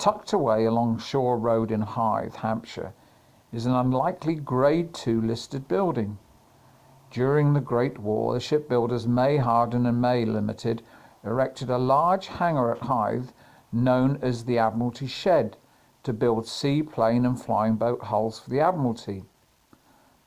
Tucked away along Shore Road in Hythe, Hampshire, is an unlikely Grade II listed building. During the Great War, the shipbuilders May Harden and May Limited erected a large hangar at Hythe known as the Admiralty Shed to build seaplane and flying boat hulls for the Admiralty.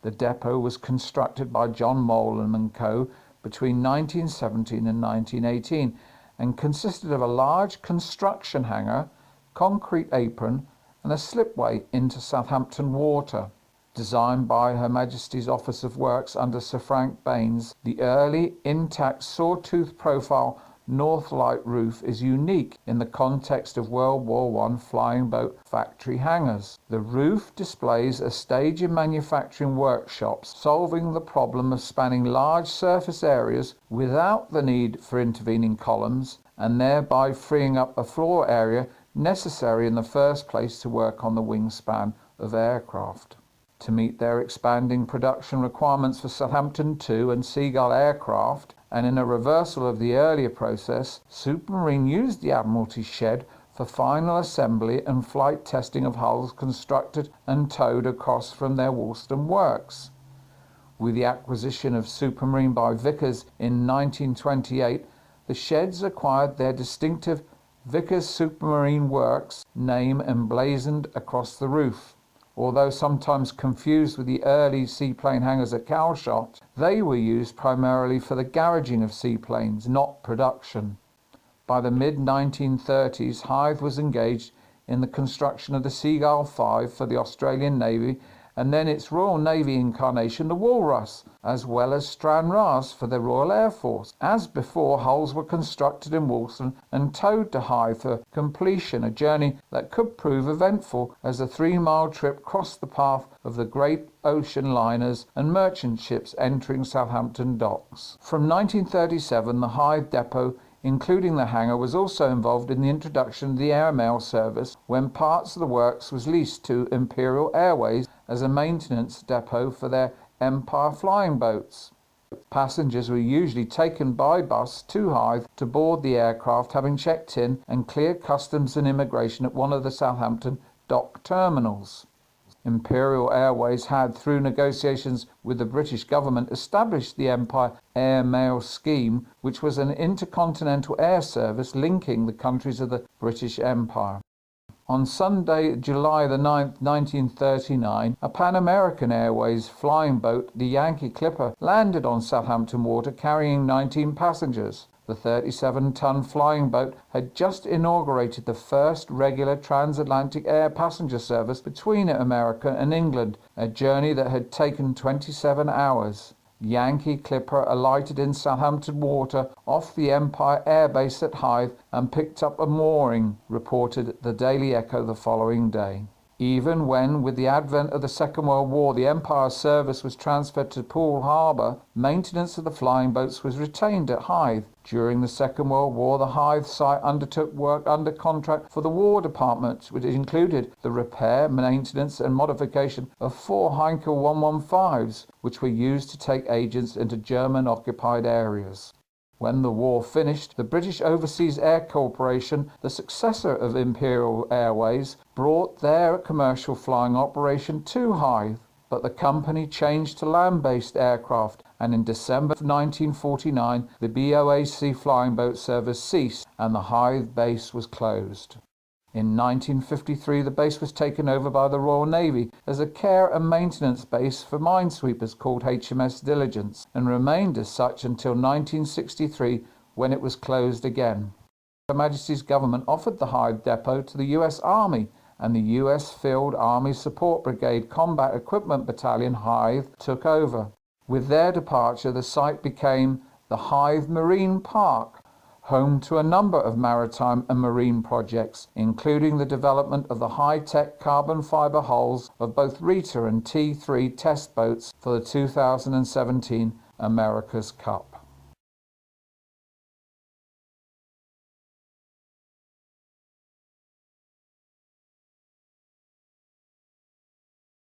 The depot was constructed by John Molan and Co. between 1917 and 1918 and consisted of a large construction hangar, concrete apron and a slipway into Southampton water. Designed by Her Majesty's Office of Works under Sir Frank Baines, the early intact sawtooth profile north light roof is unique in the context of World War I flying boat factory hangars. The roof displays a stage in manufacturing workshops, solving the problem of spanning large surface areas without the need for intervening columns, and thereby freeing up a floor area necessary in the first place to work on the wingspan of aircraft. To meet their expanding production requirements for Southampton II and Seagull aircraft, and in a reversal of the earlier process, Supermarine used the Admiralty Shed for final assembly and flight testing of hulls constructed and towed across from their Woolston works. With the acquisition of Supermarine by Vickers in 1928, the sheds acquired their distinctive Vickers Supermarine Works name emblazoned across the roof. Although sometimes confused with the early seaplane hangars at Calshot, they were used primarily for the garaging of seaplanes, not production. By the mid-1930s, Hythe was engaged in the construction of the Seagull 5 for the Australian Navy, and then its Royal Navy incarnation, the Walrus, as well as Stranraer for the Royal Air Force. As before, hulls were constructed in Woolston and towed to Hythe for completion, a journey that could prove eventful as the 3-mile trip crossed the path of the great ocean liners and merchant ships entering Southampton docks. From 1937, the Hythe depot, including the hangar, was also involved in the introduction of the airmail service when parts of the works was leased to Imperial Airways as a maintenance depot for their Empire flying boats. Passengers were usually taken by bus to Hythe to board the aircraft, having checked in and cleared customs and immigration at one of the Southampton dock terminals. Imperial Airways had, through negotiations with the British government, established the Empire Air Mail Scheme, which was an intercontinental air service linking the countries of the British Empire. On Sunday, July the 9th, 1939, a Pan American Airways flying boat, the Yankee Clipper, landed on Southampton water carrying 19 passengers. The 37-ton flying boat had just inaugurated the first regular transatlantic air passenger service between America and England, a journey that had taken 27 hours. Yankee Clipper alighted in Southampton water off the Empire Air Base at Hythe and picked up a mooring, reported the Daily Echo the following day. Even when, with the advent of the Second World War, the Empire service was transferred to Poole Harbour, maintenance of the flying boats was retained at Hythe. During the Second World War, the Hythe site undertook work under contract for the War Department, which included the repair, maintenance and modification of 4 Heinkel 115s, which were used to take agents into German-occupied areas. When the war finished, the British Overseas Air Corporation, the successor of Imperial Airways, brought their commercial flying operation to Hythe, but the company changed to land-based aircraft, and in December 1949 the BOAC flying boat service ceased and the Hythe base was closed. In 1953 the base was taken over by the Royal Navy as a care and maintenance base for minesweepers called HMS Diligence, and remained as such until 1963 when it was closed again. Her Majesty's government offered the Hythe depot to the US Army, and the US Field Army Support Brigade Combat Equipment Battalion Hythe took over. With their departure, the site became the Hythe Marine Park, home to a number of maritime and marine projects, including the development of the high-tech carbon fibre hulls of both Rita and T3 test boats for the 2017 America's Cup.